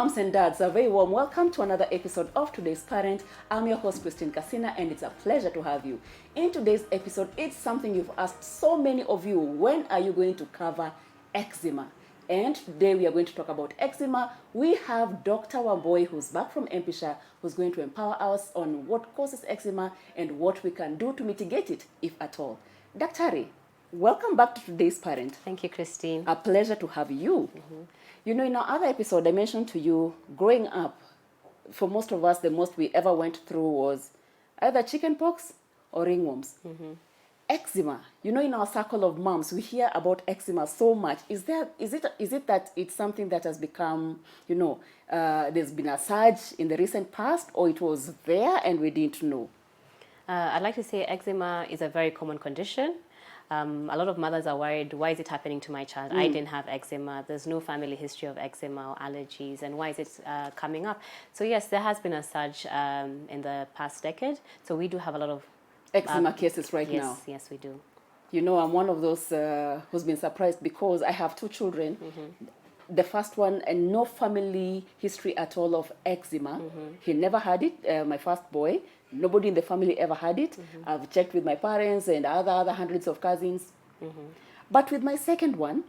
moms and dads, a very warm welcome to another episode of Today's Parent. I'm your host, Christine Casina, and it's a pleasure to have you. In today's episode, it's something you've asked so many of you. When are you going to cover eczema? And today we are going to talk about eczema. We have Dr. Wamboi, who's back from Empisha, who's going to empower us on what causes eczema and what we can do to mitigate it, if at all. Dr. Welcome back to Today's Parent. Thank you, Christine. A pleasure to have you. Mm-hmm. You know, in our other episode, I mentioned to you, growing up, for most of us, the most we ever went through was either chickenpox or ringworms. Mm-hmm. Eczema, you know, in our circle of moms, we hear about eczema so much. Is it that it's something that has become, you know, there's been a surge in the recent past, or it was there and we didn't know? I'd like to say eczema is a very common condition. A lot of mothers are worried, why is it happening to my child? I didn't have eczema. There's no family history of eczema or allergies, and why is it coming up? So yes, there has been a surge in the past decade. So we do have a lot of eczema cases right now. Yes, we do. You know, I'm one of those who's been surprised because I have two children. Mm-hmm. The first one, and no family history at all of eczema. Mm-hmm. He never had it, my first boy. Nobody in the family ever had it. Mm-hmm. I've checked with my parents and other hundreds of cousins. Mm-hmm. But with my second one,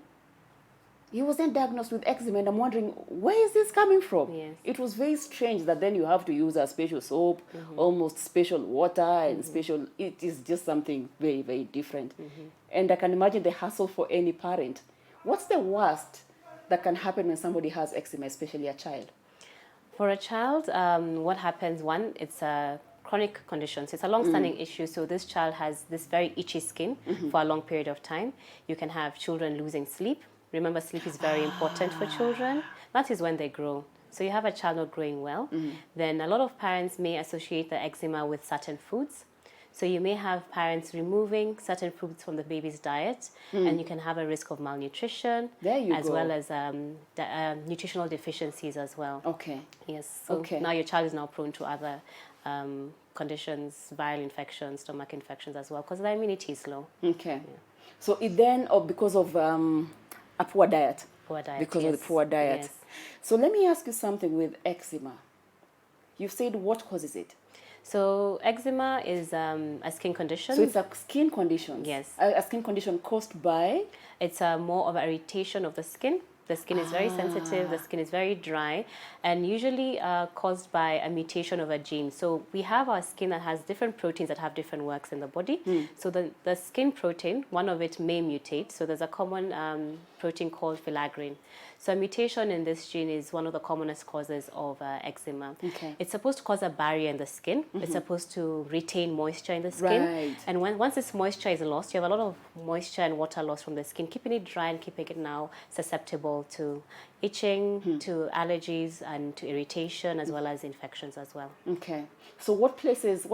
he wasn't diagnosed with eczema, and I'm wondering, where is this coming from? Yes. It was very strange that then you have to use a special soap, almost special water, and special, it is just something very, very different. Mm-hmm. And I can imagine the hassle for any parent. What's the worst that can happen when somebody has eczema, especially a child? For a child, what happens, one, it's a chronic condition. So it's a long-standing issue. So this child has this very itchy skin for a long period of time. You can have children losing sleep. Remember, sleep is very important for children. That is when they grow. So you have a child not growing well. Then a lot of parents may associate the eczema with certain foods. So you may have parents removing certain foods from the baby's diet, and you can have a risk of malnutrition, as well as nutritional deficiencies as well. Okay. Yes. So now your child is now prone to other conditions, viral infections, stomach infections as well, because their immunity is low. Okay. Yeah. So it then, or because of a poor diet. Because of the poor diet. Yes. So let me ask you something with eczema. You said what causes it? So eczema is a skin condition. So it's a skin condition? Yes. A skin condition caused by? It's more of an irritation of the skin. The skin is very sensitive, the skin is very dry, and usually caused by a mutation of a gene. So we have our skin that has different proteins that have different works in the body. So the skin protein, one of it may mutate. So there's a common protein called filaggrin. So a mutation in this gene is one of the commonest causes of eczema. Okay. It's supposed to cause a barrier in the skin. It's supposed to retain moisture in the skin. Right. And once this moisture is lost, you have a lot of moisture and water loss from the skin, keeping it dry and keeping it now susceptible to itching, to allergies, and to irritation, as well as infections as well. Okay. So what places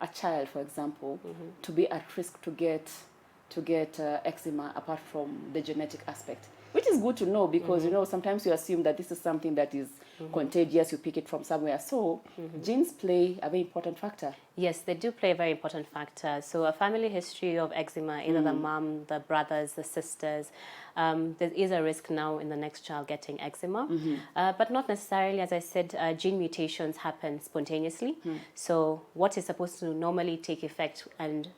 a child, for example, to be at risk to get eczema apart from the genetic aspect? Which is good to know because, you know, sometimes you assume that this is something that is contagious, you pick it from somewhere. So genes play a very important factor. Yes, they do play a very important factor. So a family history of eczema, either the mom, the brothers, the sisters, there is a risk now in the next child getting eczema. But not necessarily, as I said, gene mutations happen spontaneously. So what is supposed to normally take effect and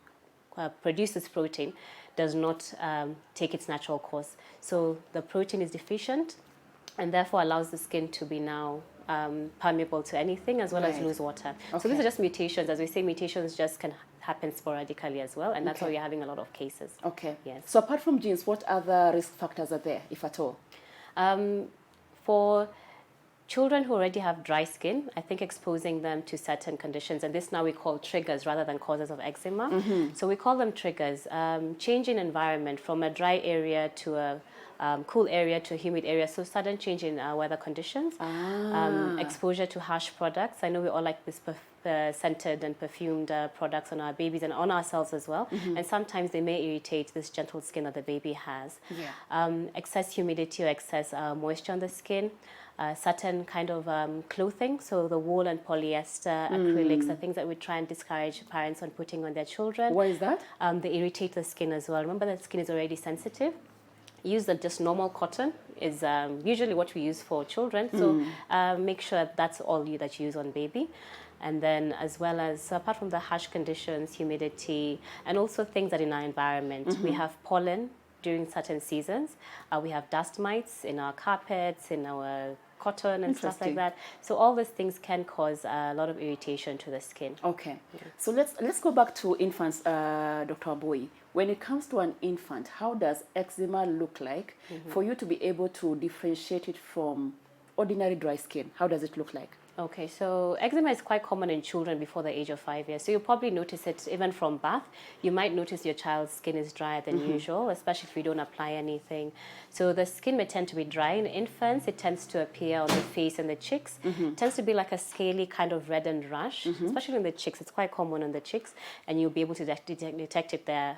produce this protein does not take its natural course. So the protein is deficient and therefore allows the skin to be now permeable to anything as well as lose water. Okay. So these are just mutations. As we say, mutations just can happen sporadically as well, and that's why we're having a lot of cases. Okay. Yes. So apart from genes, what other risk factors are there, if at all? For children who already have dry skin, I think exposing them to certain conditions, and this now we call triggers rather than causes of eczema. So we call them triggers. Change in environment from a dry area to a cool area to a humid area, so sudden change in weather conditions. Exposure to harsh products. I know we all like this scented and perfumed products on our babies and on ourselves as well. And sometimes they may irritate this gentle skin that the baby has. Yeah. Excess humidity or excess moisture on the skin. Certain kind of clothing, so the wool and polyester, acrylics are things that we try and discourage parents on putting on their children. Why is that? They irritate the skin as well. Remember that skin is already sensitive. use the just normal cotton is usually what we use for children. So make sure that's all that you use on baby. And then as well as, so apart from the harsh conditions, humidity, and also things that in our environment, we have pollen during certain seasons. We have dust mites in our carpets, in our cotton and stuff like that. So all these things can cause a lot of irritation to the skin. Okay. Yeah. So let's go back to infants, Dr. Aboyi. When it comes to an infant, how does eczema look like for you to be able to differentiate it from ordinary dry skin? How does it look like? Okay, so eczema is quite common in children before the age of 5 years. So you'll probably notice it even from birth. You might notice your child's skin is drier than usual, especially if you don't apply anything. So the skin may tend to be dry in infants. It tends to appear on the face and the cheeks. It tends to be like a scaly kind of reddened rash, especially in the cheeks. It's quite common on the cheeks, and you'll be able to detect it there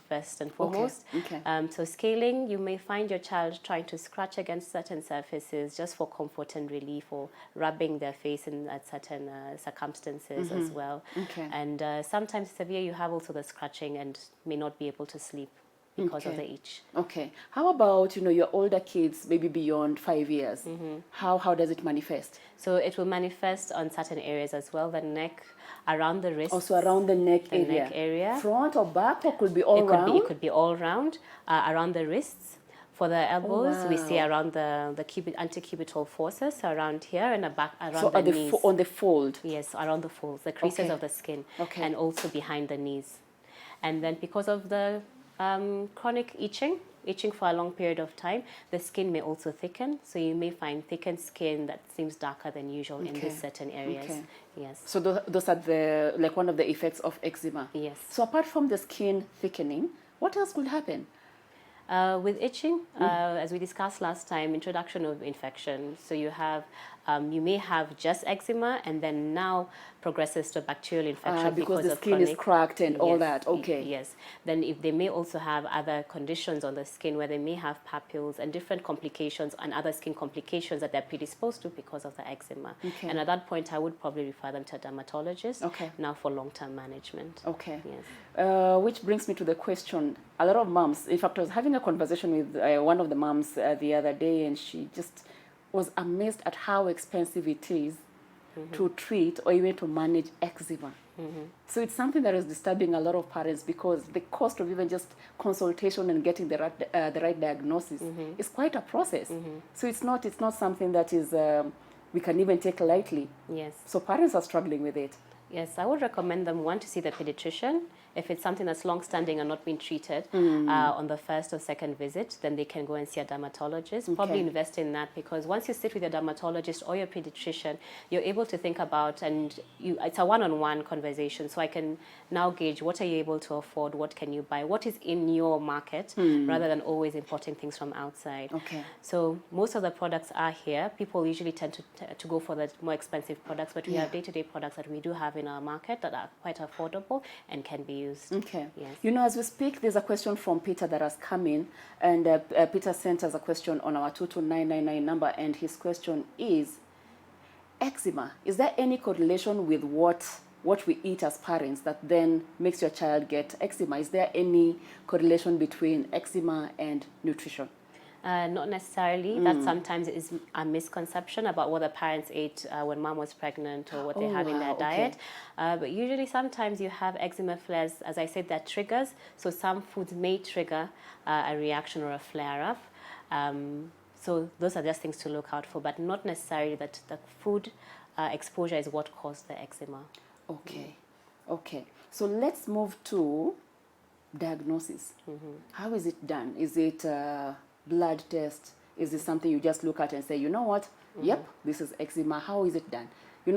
first and foremost. Okay. So scaling, you may find your child trying to scratch against certain surfaces just for comfort and relief, or rubbing their face in certain circumstances as well. Okay. And sometimes severe, you have also the scratching and may not be able to sleep because of the itch. Okay. How about, your older kids, maybe beyond 5 years? How does it manifest? So it will manifest on certain areas as well, the neck, around the wrist. Also around the neck area. Front or back, or could be all round? It could be all round, around the wrists. For the elbows, we see around the antecubital fossa, so around here, and around the knees. On the fold? Yes, around the folds, the creases of the skin, and also behind the knees. And then because of the chronic itching for a long period of time, the skin may also thicken. So you may find thickened skin that seems darker than usual in these certain areas. Yes. So those are one of the effects of eczema? Yes. So apart from the skin thickening, what else could happen? With itching, as we discussed last time, introduction of infection. So you may have just eczema, and then now progresses to bacterial infection because the skin is cracked and all that. Okay. Yes. Then if they may also have other conditions on the skin where they may have papules and different complications and other skin complications that they're predisposed to because of the eczema. Okay. And at that point, I would probably refer them to a dermatologist. Okay. Now for long-term management. Okay. Yes. Which brings me to the question. A lot of moms, in fact, I was having a conversation with one of the moms the other day, and she just was amazed at how expensive it is to treat or even to manage eczema. So it's something that is disturbing a lot of parents, because the cost of even just consultation and getting the right diagnosis is quite a process. So it's not something that is we can even take lightly. Yes. So parents are struggling with it. Yes, I would recommend them, one, to see the pediatrician. If it's something that's long-standing and not being treated on the first or second visit, then they can go and see a dermatologist. Probably invest in that, because once you sit with your dermatologist or your pediatrician, you're able to think about, and it's a one-on-one conversation. So I can now gauge, what are you able to afford, what can you buy, what is in your market, rather than always importing things from outside. Okay. So most of the products are here. People usually tend to go for the more expensive products, but we have day-to-day products that we do have in our market that are quite affordable and can be used. Okay. Yes. As we speak, there's a question from Peter that has come in, and Peter sent us a question on our 22999 number, and his question is, eczema, is there any correlation with what we eat as parents that then makes your child get eczema? Is there any correlation between eczema and nutrition? Not necessarily. That sometimes is a misconception about what the parents ate when mom was pregnant, or what they have in their diet. But usually sometimes you have eczema flares. As I said, they're triggers. So some foods may trigger a reaction or a flare-up. So those are just things to look out for, but not necessarily that the food exposure is what caused the eczema. Okay. Okay. So let's move to diagnosis. How is it done? Is it blood test? Is it something you just look at and say, you know what? Yep, this is eczema. How is it done?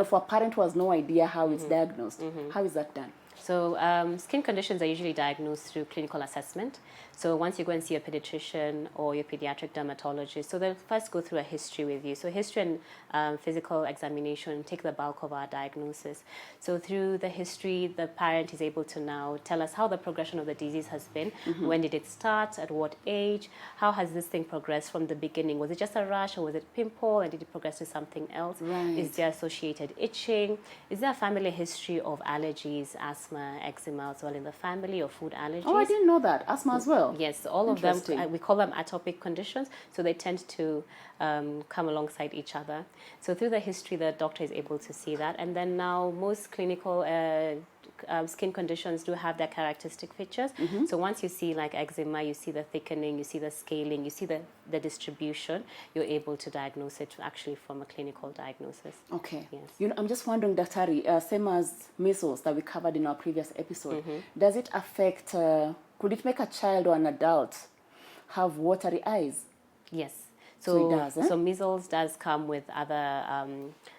For a parent who has no idea how it's diagnosed, how is that done? So skin conditions are usually diagnosed through clinical assessment. So once you go and see a pediatrician or your pediatric dermatologist, so they'll first go through a history with you. So history and physical examination take the bulk of our diagnosis. So through the history, the parent is able to now tell us how the progression of the disease has been. When did it start? At what age? How has this thing progressed from the beginning? Was it just a rash, or was it pimple, and did it progress to something else? Right. Is there associated itching? Is there a family history of allergies, asthma, asthma, eczema as well in the family, or food allergies. Oh, I didn't know that. Asthma as well. Yes, all of them, we call them atopic conditions, so they tend to come alongside each other. So through the history, the doctor is able to see that. And then now most clinical skin conditions do have their characteristic features. So once you see like eczema, you see the thickening, you see the scaling, you see the distribution, you're able to diagnose it actually from a clinical diagnosis. Okay. Yes. You know, I'm just wondering, Daktari, same as measles that we covered in our previous episode, does it affect, could it make a child or an adult have watery eyes? Yes. So it does, eh? So measles does come with other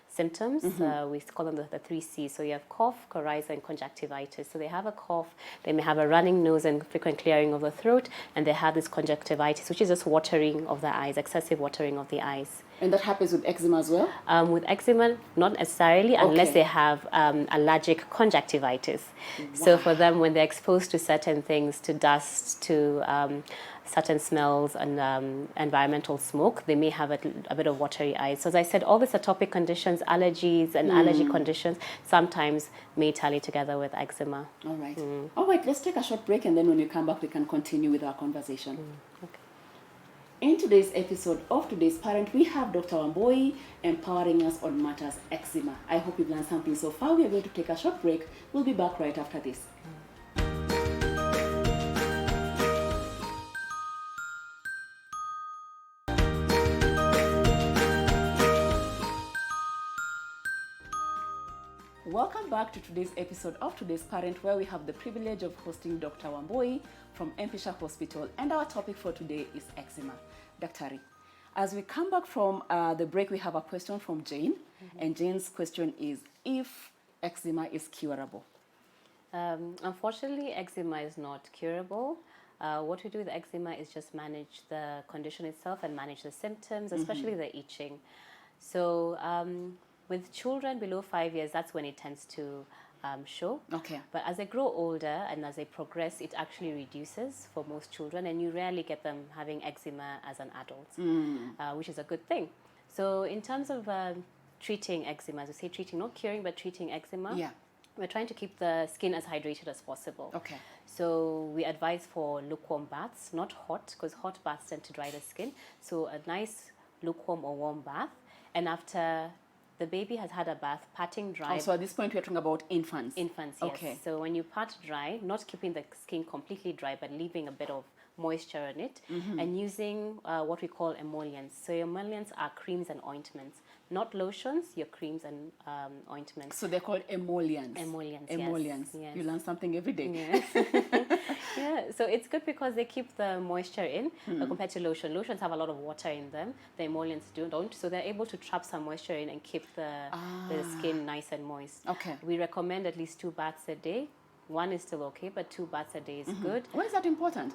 symptoms. We call them the 3 C's. So you have cough, coryza, and conjunctivitis. So they have a cough, they may have a running nose and frequent clearing of the throat, and they have this conjunctivitis, which is just watering of the eyes, excessive watering of the eyes. And that happens with eczema as well? With eczema, not necessarily, unless they have allergic conjunctivitis. Wow. So for them, when they're exposed to certain things, to dust, to certain smells and environmental smoke, they may have a bit of watery eyes. So as I said, all these atopic conditions, allergies and allergy conditions sometimes may tally together with eczema. All right. All right, let's take a short break, and then when we come back, we can continue with our conversation. Okay. In today's episode of Today's Parent, we have Dr. Wamboi empowering us on matters eczema. I hope you've learned something so far. We are going to take a short break. We'll be back right after this. Welcome back to today's episode of Today's Parent, where we have the privilege of hosting Dr. Wamboi from Empisha Hospital, and our topic for today is eczema. Daktari, as we come back from the break, we have a question from Jane, and Jane's question is if eczema is curable. Unfortunately, eczema is not curable. What we do with eczema is just manage the condition itself and manage the symptoms, especially the itching. So with children below 5 years, that's when it tends to show. Okay. But as they grow older and as they progress, it actually reduces for most children, and you rarely get them having eczema as an adult, which is a good thing. So in terms of treating eczema, as we say, treating, not curing, but treating eczema, we're trying to keep the skin as hydrated as possible. Okay. So we advise for lukewarm baths, not hot, because hot baths tend to dry the skin. So a nice lukewarm or warm bath, and after the baby has had a bath, patting dry. So at this point, we're talking about infants. Infants, yes. Okay. So when you pat dry, not keeping the skin completely dry, but leaving a bit of moisture in it, and using what we call emollients. So emollients are creams and ointments, not lotions, your creams and ointments. So they're called emollients. Emollients, Emollients. yes. You learn something every day. Yes. Yeah, so it's good because they keep the moisture in compared to lotion. Lotions have a lot of water in them. The emollients don't. So they're able to trap some moisture in and keep the skin nice and moist. Okay. We recommend at least 2 baths a day. 1 is still okay, but 2 baths a day is good. Why is that important?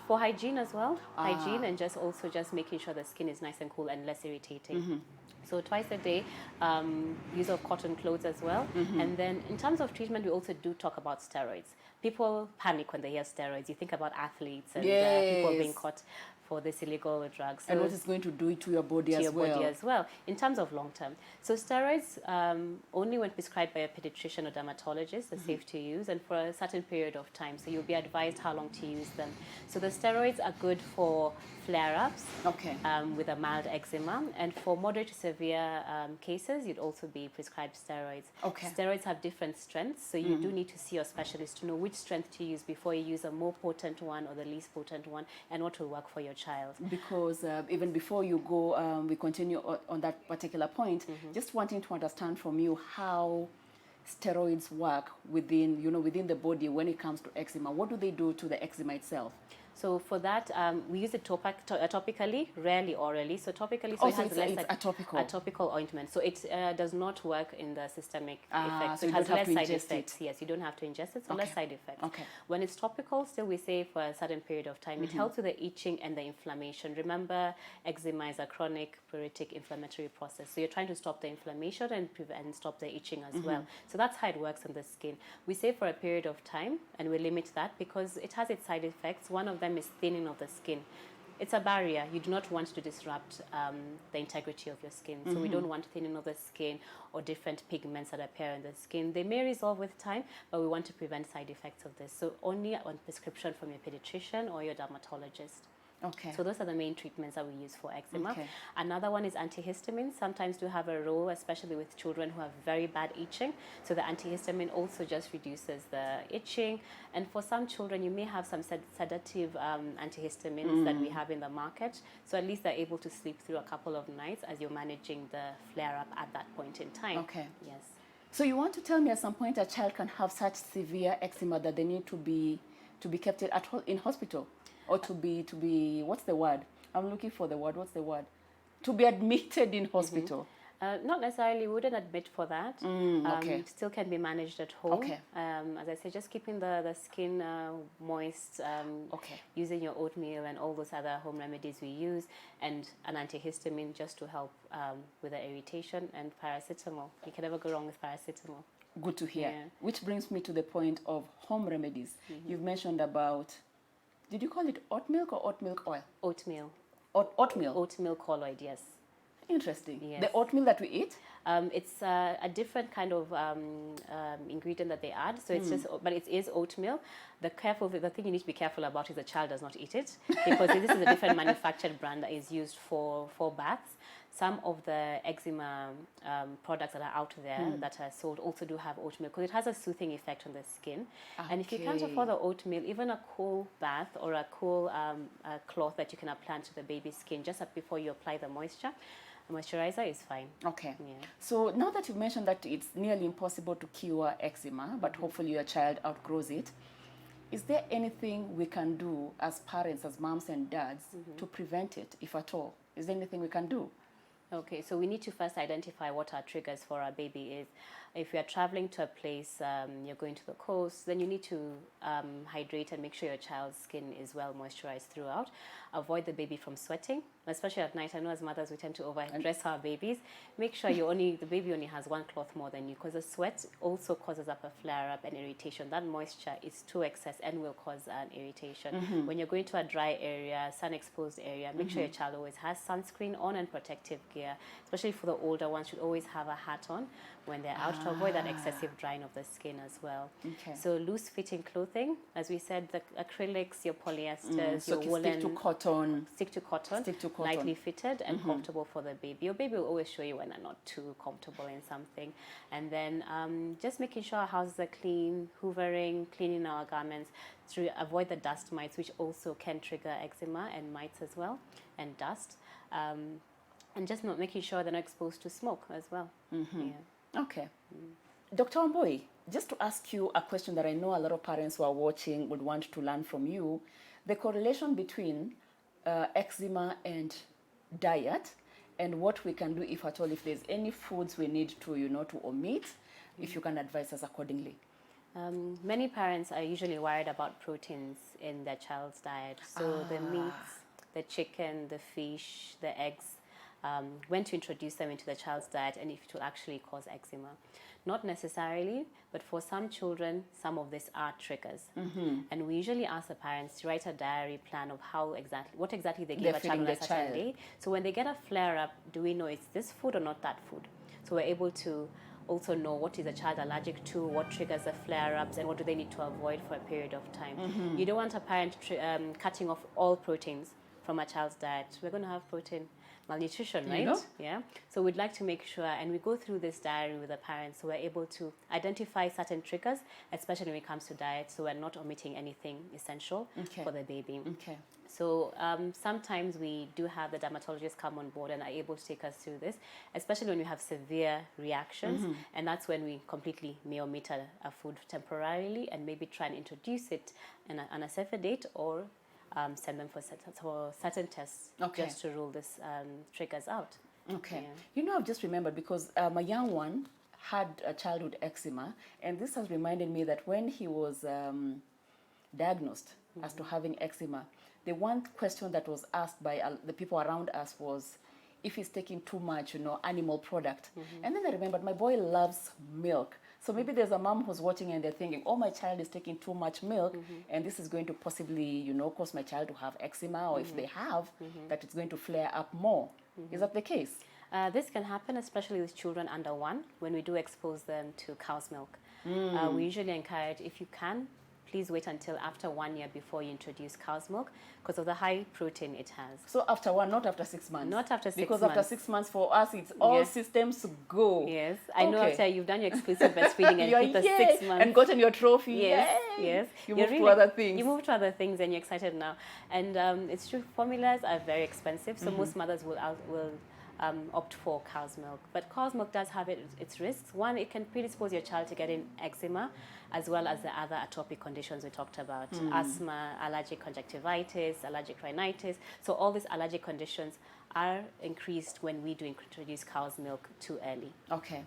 For hygiene as well. Hygiene, and just making sure the skin is nice and cool and less irritating. So twice a day, use of cotton clothes as well. And then in terms of treatment, we also do talk about steroids. People panic when they hear steroids. You think about athletes and people being caught for this illegal drugs. So and what it's going to do to your body as well. In terms of long term. So steroids, only when prescribed by a pediatrician or dermatologist, are safe to use, and for a certain period of time. So you'll be advised how long to use them. So the steroids are good for flare-ups with a mild eczema, and for moderate to severe cases, you'd also be prescribed steroids. Okay. Steroids have different strengths, so you do need to see your specialist to know which strength to use before you use a more potent one or the least potent one, and what will work for your child. Because even before you go, we continue on that particular point, just wanting to understand from you how steroids work within the body when it comes to eczema. What do they do to the eczema itself? So for that, we use it topically, rarely orally. So topically, so it has it's a topical ointment. So it does not work in the systemic effects. So it has less side effects. Yes, you don't have to ingest it, so less side effects. Okay. When it's topical, still we say for a certain period of time. It helps with the itching and the inflammation. Remember, eczema is a chronic pruritic inflammatory process. So you're trying to stop the inflammation and stop the itching as well. So that's how it works on the skin. We say for a period of time, and we limit that because it has its side effects. One of them is thinning of the skin. it's a barrier. You do not want to disrupt the integrity of your skin. So we don't want thinning of the skin or different pigments that appear in the skin. They may resolve with time, but we want to prevent side effects of this. So only on prescription from your pediatrician or your dermatologist. Okay. So those are the main treatments that we use for eczema. Okay. Another one is antihistamines. Sometimes do have a role, especially with children who have very bad itching. So the antihistamine also just reduces the itching. And for some children, you may have some sedative antihistamines that we have in the market. So at least they're able to sleep through a couple of nights as you're managing the flare-up at that point in time. Okay. Yes. So you want to tell me at some point a child can have such severe eczema that they need to be kept in hospital? Or to be what's the word? I'm looking for the word. What's the word? To be admitted in hospital. Not necessarily, we wouldn't admit for that. Okay. It still can be managed at home. Okay. As I said, just keeping the skin moist, Okay. using your oatmeal and all those other home remedies we use, and an antihistamine just to help with the irritation, and paracetamol. You can never go wrong with paracetamol. Good to hear. Yeah. Which brings me to the point of home remedies. You've mentioned about, did you call it oat milk or oat milk oil? Oatmeal. Oatmeal. Oatmeal colloid, yes. Interesting. Yes. The oatmeal that we eat? It's a different kind of ingredient that they add. So it's just, but it is oatmeal. The thing you need to be careful about is the child does not eat it, because this is a different manufactured brand that is used for baths. Some of the eczema products that are out there that are sold also do have oatmeal, because it has a soothing effect on the skin. And if you can't Okay. afford the oatmeal, even a cool bath or a cool cloth that you can apply to the baby's skin just before you apply the moisturizer is fine. Okay. Yeah. So now that you've mentioned that it's nearly impossible to cure eczema, but hopefully your child outgrows it, is there anything we can do as parents, as moms and dads, to prevent it, if at all? Is there anything we can do? Okay, so we need to first identify what our triggers for our baby is. If you are traveling to a place, you're going to the coast, then you need to hydrate and make sure your child's skin is well moisturized throughout. Avoid the baby from sweating, especially at night. I know as mothers we tend to overdress our babies. Make sure the baby only has one cloth more than you, because the sweat also causes up a flare-up and irritation. That moisture is too excess and will cause an irritation. When you're going to a dry area, sun-exposed area, make sure your child always has sunscreen on and protective gear. Especially for the older ones, should always have a hat on when they're out to avoid that excessive drying of the skin as well. Okay. So loose-fitting clothing, as we said, the acrylics, your polyesters, So your woolen. stick to cotton. Stick to cotton, lightly fitted and comfortable for the baby. Your baby will always show you when they're not too comfortable in something. And then just making sure our houses are clean, hoovering, cleaning our garments to avoid the dust mites, which also can trigger eczema and mites as well, and dust. And just not making sure they're not exposed to smoke as well. Yeah. Okay. Dr. Omboy, just to ask you a question that I know a lot of parents who are watching would want to learn from you, the correlation between eczema and diet, and what we can do, if at all, if there's any foods we need to, to omit, if you can advise us accordingly. Many parents are usually worried about proteins in their child's diet. So the meats, the chicken, the fish, the eggs, when to introduce them into the child's diet, and if it will actually cause eczema. Not necessarily, but for some children, some of these are triggers. And we usually ask the parents to write a diary plan of what exactly they give a child on a certain day. So when they get a flare-up, do we know it's this food or not that food? So we're able to also know what is the child allergic to, what triggers the flare-ups, and what do they need to avoid for a period of time. You don't want a parent cutting off all proteins from a child's diet. We're going to have protein malnutrition, right? Yeah. So we'd like to make sure, and we go through this diary with the parents, so we're able to identify certain triggers, especially when it comes to diet, so we're not omitting anything essential for the baby. Okay. So sometimes we do have the dermatologists come on board and are able to take us through this, especially when we have severe reactions, and that's when we completely may omit a food temporarily and maybe try and introduce it on a safer date, or send them for certain tests just to rule this triggers out. Okay. Yeah. I've just remembered, because my young one had a childhood eczema, and this has reminded me that when he was diagnosed as to having eczema, the one question that was asked by the people around us was if he's taking too much, animal product. And then I remembered my boy loves milk. So maybe there's a mom who's watching and they're thinking, oh, my child is taking too much milk, and this is going to possibly, you know, cause my child to have eczema, or if they have, that it's going to flare up more. Is that the case? This can happen, especially with children under 1, when we do expose them to cow's milk. We usually encourage, if you can, please wait until after 1 year before you introduce cow's milk, because of the high protein it has. So after 1, not after 6 months? Not after 6 because months. Because after 6 months for us, it's all systems go. Yes. I know after you've done your exclusive breastfeeding and hit the 6 months. And gotten your trophy. Yes. Yes. You move to other things. You move to other things and you're excited now. And it's true, formulas are very expensive. So most mothers will opt for cow's milk. But cow's milk does have its risks. One, it can predispose your child to getting eczema, as well as the other atopic conditions we talked about. Asthma, allergic conjunctivitis, allergic rhinitis. So all these allergic conditions are increased when we do introduce cow's milk too early. Okay.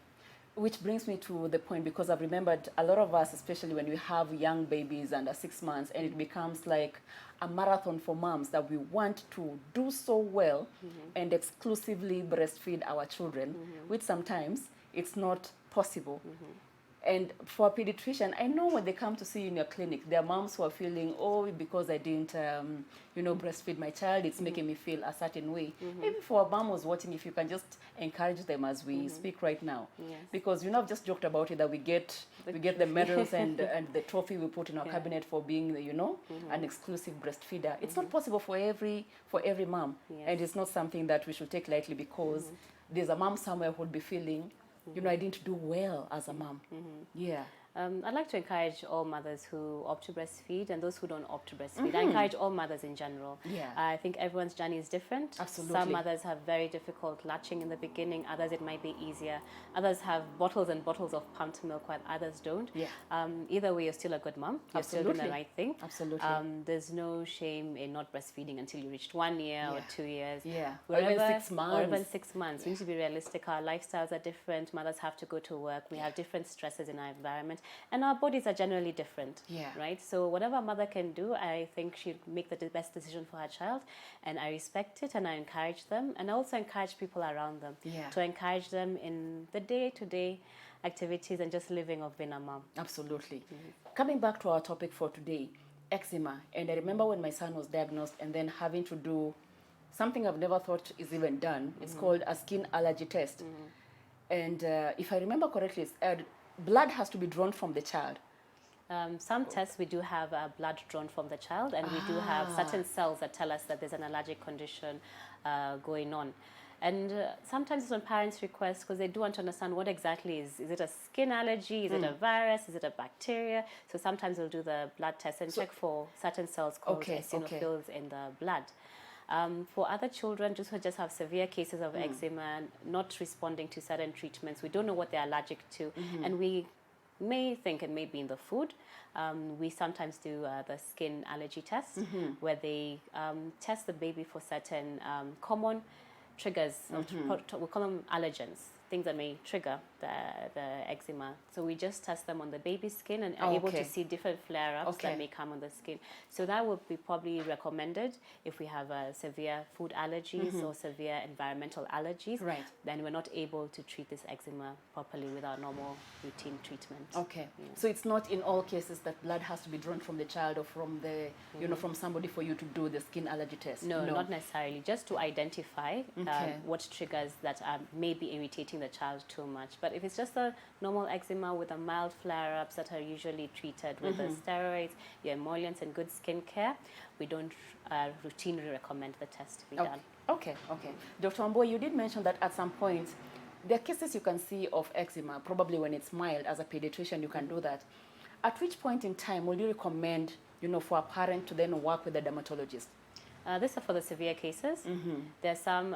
Which brings me to the point, because I've remembered a lot of us, especially when we have young babies under 6 months, and it becomes like a marathon for moms, that we want to do so well and exclusively breastfeed our children, which sometimes it's not possible. And for a pediatrician, I know when they come to see you in your clinic, there are moms who are feeling, oh, because I didn't, breastfeed my child, it's making me feel a certain way. Maybe for a mom who's watching, if you can just encourage them as we speak right now. Yes. Because, I've just joked about it, that we get the medals and the trophy we put in our cabinet for being, an exclusive breastfeeder. It's not possible for every mom. Yes. And it's not something that we should take lightly, because there's a mom somewhere who would be feeling, I didn't do well as a mom. Yeah. I'd like to encourage all mothers who opt to breastfeed and those who don't opt to breastfeed. I encourage all mothers in general. Yeah. I think everyone's journey is different. Absolutely. Some mothers have very difficult latching in the beginning. Others, it might be easier. Others have bottles and bottles of pumped milk, while others don't. Yeah. Either way, you're still a good mom. You're still doing the right thing. Absolutely. There's no shame in not breastfeeding until you reached 1 year or 2 years. Yeah. Or even 6 months. Or even 6 months. We need to be realistic. Our lifestyles are different. Mothers have to go to work. We have different stresses in our environment. And our bodies are generally different. Yeah. Right? So whatever a mother can do, I think she'd make the best decision for her child. And I respect it and I encourage them. And I also encourage people around them to encourage them in the day-to-day activities and just living of being a mom. Absolutely. Coming back to our topic for today, eczema. And I remember when my son was diagnosed and then having to do something I've never thought is even done. It's called a skin allergy test. And if I remember correctly, blood has to be drawn from the child. Some tests we do have blood drawn from the child, and we do have certain cells that tell us that there's an allergic condition going on. And sometimes it's when parents request, because they do want to understand what exactly is it a skin allergy, is it a virus, is it a bacteria? So sometimes we'll do the blood test and check for certain cells called eosinophils in the blood. For other children who just have severe cases of eczema, not responding to certain treatments, we don't know what they're allergic to, and we may think it may be in the food. We sometimes do the skin allergy test, where they test the baby for certain common triggers. We call them allergens, things that may trigger the eczema. So we just test them on the baby's skin and are able to see different flare-ups that may come on the skin. So that would be probably recommended if we have severe food allergies or severe environmental allergies. Right. Then we're not able to treat this eczema properly with our normal routine treatment. Okay. Yeah. So it's not in all cases that blood has to be drawn from the child or from the, from somebody for you to do the skin allergy test? No, not necessarily. Just to identify what triggers that may be irritating the child too much. But if it's just a normal eczema with a mild flare-ups that are usually treated with the steroids, your emollients and good skin care, we don't routinely recommend the test to be done. Okay. Dr. Wambua, you did mention that at some point, there are cases you can see of eczema, probably when it's mild. As a pediatrician, you can do that. At which point in time will you recommend, for a parent to then work with a dermatologist? These are for the severe cases. There are some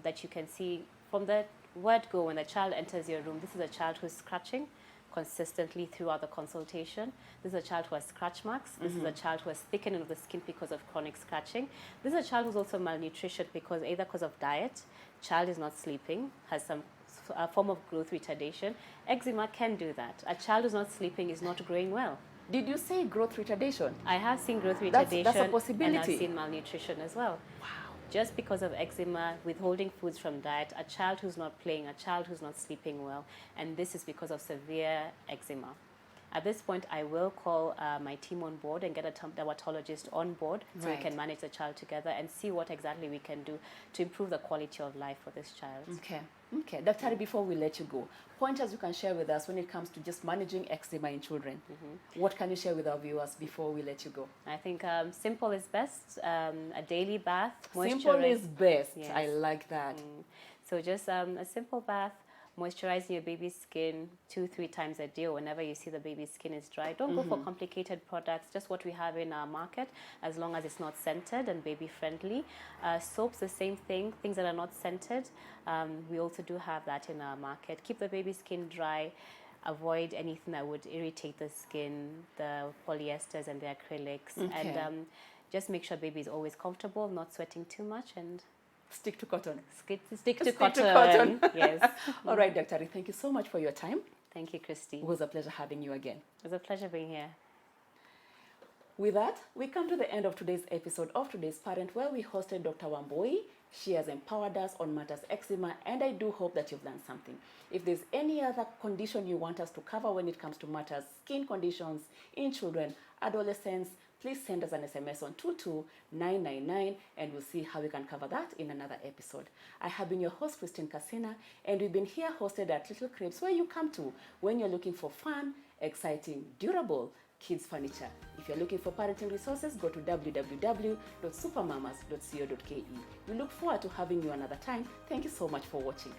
that you can see from the word go when the child enters your room. This is a child who's scratching consistently throughout the consultation. This is a child who has scratch marks. This is a child who has thickening of the skin because of chronic scratching. This is a child who's also malnutrition either because of diet, child is not sleeping, has some form of growth retardation. Eczema can do that. A child who's not sleeping is not growing well. Did you say growth retardation? I have seen growth retardation. That's a possibility. And I've seen malnutrition as well. Wow. just because of eczema, withholding foods from diet, a child who's not playing, a child who's not sleeping well, and this is because of severe eczema. At this point, I will call my team on board and get a dermatologist on board so we can manage the child together and see what exactly we can do to improve the quality of life for this child. Okay. Dr. Before we let you go, pointers you can share with us when it comes to just managing eczema in children. What can you share with our viewers before we let you go? I think simple is best. A daily bath. Simple is best. Yes. I like that. So just a simple bath, moisturizing your baby's skin 2-3 times a day, or whenever you see the baby's skin is dry. Don't go for complicated products, just what we have in our market, as long as it's not scented and baby friendly. Soaps, the same thing, things that are not scented. We also do have that in our market. Keep the baby's skin dry. Avoid anything that would irritate the skin, the polyesters and the acrylics. And just make sure baby is always comfortable, not sweating too much, and stick to cotton. Stick to cotton. Yes. All right, Dr. Thank you so much for your time. Thank you, Christy. It was a pleasure having you again. It was a pleasure being here. With that, we come to the end of today's episode of Today's Parent, where we hosted Dr. Wamboi. She has empowered us on matters eczema, and I do hope that you've learned something. If there's any other condition you want us to cover when it comes to matters, skin conditions in children, adolescents, please send us an SMS on 22999 and we'll see how we can cover that in another episode. I have been your host, Christine Casina, and we've been here hosted at Little Cribs, where you come to when you're looking for fun, exciting, durable kids furniture. If you're looking for parenting resources, go to www.supermamas.co.ke. We look forward to having you another time. Thank you so much for watching.